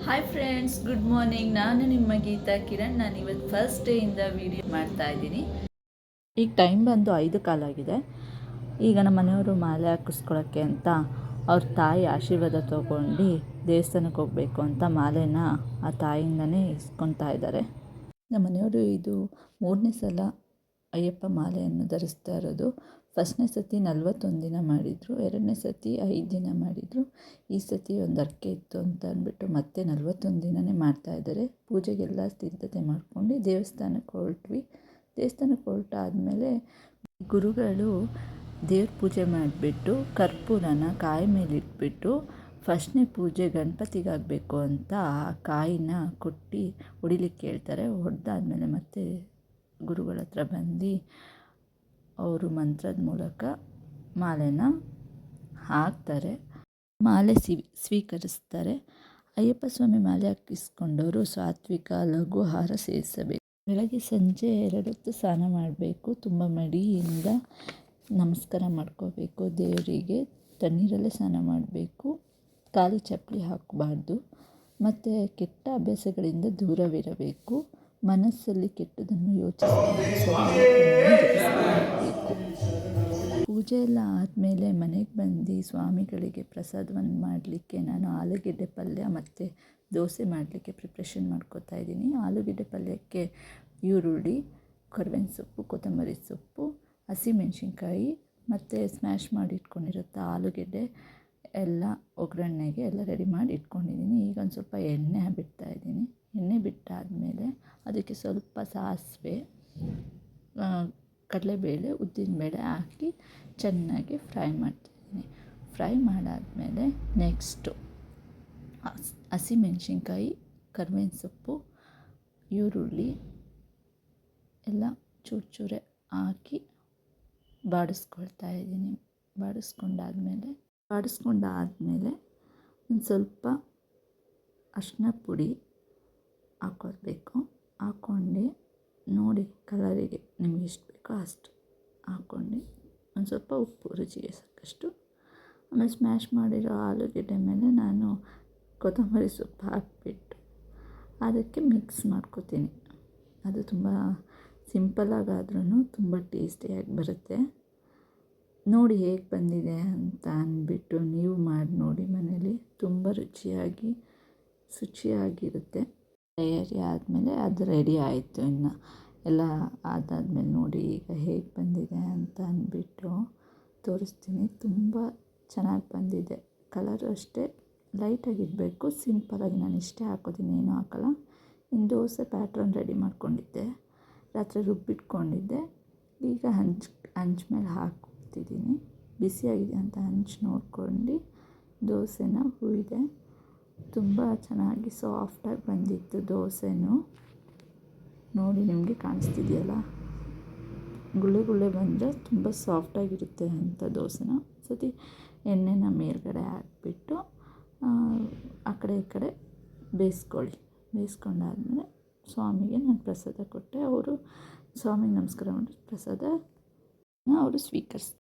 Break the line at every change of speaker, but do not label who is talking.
Hi friends, good morning. ನಾನು ನಿಮ್ಮ ಗೀತಾ ಕಿರಣ್. ನಾನು ಇವತ್ತು ಫಸ್ಟ್ ಡೇಯಿಂದ ವಿಡಿಯೋ ಮಾಡ್ತಾ ಇದ್ದೀನಿ. ಈಗ ಟೈಮ್ ಬಂದು 5 ಕಾಲಾಗಿದೆ. ಈಗ ನಮ್ಮ ಮನೆಯವರು ಮಾಲೆ ಹಾಕಿಸ್ಕೊಳ್ಳೋಕ್ಕೆ ಅಂತ ಅವ್ರ ತಾಯಿ ಆಶೀರ್ವಾದ ತೊಗೊಂಡು ದೇವಸ್ಥಾನಕ್ಕೆ ಹೋಗಬೇಕು ಅಂತ ಮಾಲೆನ ಆ ತಾಯಿಯಿಂದನೇ ಇಸ್ಕೊತಾ ಇದ್ದಾರೆ. ನಮ್ಮ ಮನೆಯವರು ಇದು 3ನೇ ಸಲ ಅಯ್ಯಪ್ಪ ಮಾಲೆಯನ್ನು ಧರಿಸ್ತಾ ಇರೋದು. ಫಸ್ಟ್ನೇ ಸತಿ 41 ದಿನ ಮಾಡಿದರು, 2ನೇ ಸತಿ 5 ದಿನ ಮಾಡಿದರು. ಈ ಸತಿ ಒಂದು ಹರಕೆ ಇತ್ತು ಅಂತ ಅಂದ್ಬಿಟ್ಟು ಮತ್ತೆ 41 ದಿನವೇ ಮಾಡ್ತಾಯಿದ್ದಾರೆ. ಪೂಜೆಗೆಲ್ಲ ಸಿದ್ಧತೆ ಮಾಡ್ಕೊಂಡು ದೇವಸ್ಥಾನಕ್ಕೆ ಹೊರಟಾದ್ಮೇಲೆ ಗುರುಗಳು ದೇವ್ರ ಪೂಜೆ ಮಾಡಿಬಿಟ್ಟು ಕರ್ಪೂರನ ಕಾಯಿ ಮೇಲೆ ಇಟ್ಬಿಟ್ಟು ಫಸ್ಟ್ನೇ ಪೂಜೆ ಗಣಪತಿಗಾಗಬೇಕು ಅಂತ ಆ ಕಾಯಿನ ಕೊಟ್ಟು ಹೊಡಿಲಿಕ್ಕೆ ಹೇಳ್ತಾರೆ. ಹೊಡೆದಾದ್ಮೇಲೆ ಮತ್ತೆ ಗುರುಗಳ ಹತ್ರ ಬಂದು ಅವರು ಮಂತ್ರದ ಮೂಲಕ ಮಾಲೆನ ಹಾಕ್ತಾರೆ, ಮಾಲೆ ಸ್ವೀಕರಿಸ್ತಾರೆ. ಅಯ್ಯಪ್ಪ ಸ್ವಾಮಿ ಮಾಲೆ ಹಾಕಿಸ್ಕೊಂಡವರು ಸಾತ್ವಿಕ ಲಘು ಆಹಾರ ಸೇವಿಸಬೇಕು. ಬೆಳಗ್ಗೆ ಸಂಜೆ 2 ಹೊತ್ತು ಸ್ನಾನ ಮಾಡಬೇಕು. ತುಂಬ ಮಡಿಯಿಂದ ನಮಸ್ಕಾರ ಮಾಡ್ಕೋಬೇಕು ದೇವರಿಗೆ. ತಣ್ಣೀರಲ್ಲೇ ಸ್ನಾನ ಮಾಡಬೇಕು. ಖಾಲಿ ಚಪ್ಪಲಿ ಹಾಕಬಾರ್ದು. ಮತ್ತು ಕೆಟ್ಟ ಅಭ್ಯಾಸಗಳಿಂದ ದೂರವಿರಬೇಕು. ಮನಸ್ಸಲ್ಲಿ ಕೆಟ್ಟದನ್ನು ಯೋಚಿಸಬೇಕು. ಪೂಜೆ ಎಲ್ಲ ಆದಮೇಲೆ ಮನೆಗೆ ಬಂದು ಸ್ವಾಮಿಗಳಿಗೆ ಪ್ರಸಾದವನ್ನು ಮಾಡಲಿಕ್ಕೆ ನಾನು ಆಲೂಗೆಡ್ಡೆ ಪಲ್ಯ ಮತ್ತು ದೋಸೆ ಮಾಡಲಿಕ್ಕೆ ಪ್ರಿಪ್ರೇಷನ್ ಮಾಡ್ಕೋತಾ ಇದ್ದೀನಿ. ಆಲೂಗೆಡ್ಡೆ ಪಲ್ಯಕ್ಕೆ ಈರುಳ್ಳಿ, ಕರಿಬೇವಿನ ಸೊಪ್ಪು, ಕೊತ್ತಂಬರಿ ಸೊಪ್ಪು, ಹಸಿಮೆಣ್ಸಿನ್ಕಾಯಿ ಮತ್ತು ಸ್ಮ್ಯಾಶ್ ಮಾಡಿ ಇಟ್ಕೊಂಡಿರುತ್ತೆ ಆಲೂಗೆಡ್ಡೆ ಎಲ್ಲ ಒಗ್ಗರಣೆಗೆ ಎಲ್ಲ ರೆಡಿ ಮಾಡಿ ಇಟ್ಕೊಂಡಿದ್ದೀನಿ. ಈಗ ಒಂದು ಸ್ವಲ್ಪ ಎಣ್ಣೆ ಬಿಡ್ತಾಯಿದ್ದೀನಿ. ಎಣ್ಣೆ ಬಿಟ್ಟಾದಮೇಲೆ ಅದಕ್ಕೆ ಸ್ವಲ್ಪ ಸಾಸಿವೆ, ಕಡಲೆಬೇಳೆ, ಉದ್ದಿನಬೇಳೆ ಹಾಕಿ ಚೆನ್ನಾಗಿ ಫ್ರೈ ಮಾಡ್ತಾಯಿದ್ದೀನಿ. ಫ್ರೈ ಮಾಡಾದಮೇಲೆ ನೆಕ್ಸ್ಟು ಹಸಿಮೆಣ್ಸಿನ್ಕಾಯಿ, ಕರಿಬೇವಿನ ಸೊಪ್ಪು, ಈರುಳ್ಳಿ ಎಲ್ಲ ಚೂರೇ ಹಾಕಿ ಬಾಡಿಸ್ಕೊಳ್ತಾ ಇದ್ದೀನಿ. ಬಾಡಿಸ್ಕೊಂಡಾದ್ಮೇಲೆ ಒಂದು ಸ್ವಲ್ಪ ಅರಿಶಿನ ಪುಡಿ ಹಾಕ್ಕೊಳ್ಬೇಕು. ಹಾಕ್ಕೊಂಡು ನೋಡಿ ಕಲರಿಗೆ ನಿಮ್ಗೆ ಎಷ್ಟು ಬೇಕೋ ಅಷ್ಟು ಹಾಕ್ಕೊಂಡು ಒಂದು ಸ್ವಲ್ಪ ಉಪ್ಪು ರುಚಿಗೆ ಸಾಕಷ್ಟು. ಆಮೇಲೆ ಸ್ಮ್ಯಾಶ್ ಮಾಡಿರೋ ಆಲೂಗೆಡ್ಡೆ ಮೇಲೆ ನಾನು ಕೊತ್ತಂಬರಿ ಸೊಪ್ಪು ಹಾಕಿಬಿಟ್ಟು ಅದಕ್ಕೆ ಮಿಕ್ಸ್ ಮಾಡ್ಕೊತೀನಿ. ಅದು ತುಂಬ ಸಿಂಪಲ್ಲಾಗಾದ್ರೂ ತುಂಬ ಟೇಸ್ಟಿಯಾಗಿ ಬರುತ್ತೆ. ನೋಡಿ ಹೇಗೆ ಬಂದಿದೆ ಅಂತ ಅಂದ್ಬಿಟ್ಟು ನೀವು ಮಾಡಿ ನೋಡಿ ಮನೇಲಿ. ತುಂಬ ಶುಚಿಯಾಗಿರುತ್ತೆ. ತಯಾರಿ ಆದಮೇಲೆ ಅದು ರೆಡಿ ಆಯಿತು. ಇನ್ನು ಎಲ್ಲ ಆದಾದ್ಮೇಲೆ ನೋಡಿ ಈಗ ಹೇಗೆ ಬಂದಿದೆ ಅಂತ ಅಂದ್ಬಿಟ್ಟು ತೋರಿಸ್ತೀನಿ. ತುಂಬ ಚೆನ್ನಾಗಿ ಬಂದಿದೆ. ಕಲರು ಅಷ್ಟೇ ಲೈಟಾಗಿರಬೇಕು, ಸಿಂಪಲಾಗಿ. ನಾನು ಇಷ್ಟೇ ಹಾಕೋತೀನಿ, ಏನೂ ಹಾಕೋಲ್ಲ. ಇನ್ನು ದೋಸೆ ಪ್ಯಾಟ್ರನ್ ರೆಡಿ ಮಾಡ್ಕೊಂಡಿದ್ದೆ, ರಾತ್ರಿ ರುಬ್ಬಿಟ್ಕೊಂಡಿದ್ದೆ. ಈಗ ಹಂಚ್ ಮೇಲೆ ಹಾಕ್ತಿದ್ದೀನಿ. ಬಿಸಿಯಾಗಿದೆ ಅಂತ ಹಂಚು ನೋಡ್ಕೊಂಡು ದೋಸೆನ ಹುಯ್ದೆ. ತುಂಬ ಚೆನ್ನಾಗಿ ಸಾಫ್ಟಾಗಿ ಬಂದಿತ್ತು ದೋಸೆನೂ. ನೋಡಿ ನಿಮಗೆ ಕಾಣಿಸ್ತಿದೆಯಲ್ಲ, ಗುಳ್ಳೆ ಬಂದರೆ ತುಂಬ ಸಾಫ್ಟಾಗಿರುತ್ತೆ ಅಂತ ದೋಸೆನ. ಸತಿ ಎಣ್ಣೆನ ಮೇಲ್ಗಡೆ ಹಾಕ್ಬಿಟ್ಟು ಆ ಕಡೆ ಈ ಕಡೆ ಬೇಯಿಸ್ಕೊಂಡಾದ್ಮೇಲೆ ಸ್ವಾಮಿಗೆ ನಾನು ಪ್ರಸಾದ ಕೊಟ್ಟೆ. ಅವರು ಸ್ವಾಮಿಗೆ ನಮಸ್ಕಾರ ಮಾಡಿ ಪ್ರಸಾದನ ಅವರು ಸ್ವೀಕರಿಸ್ತಾರೆ.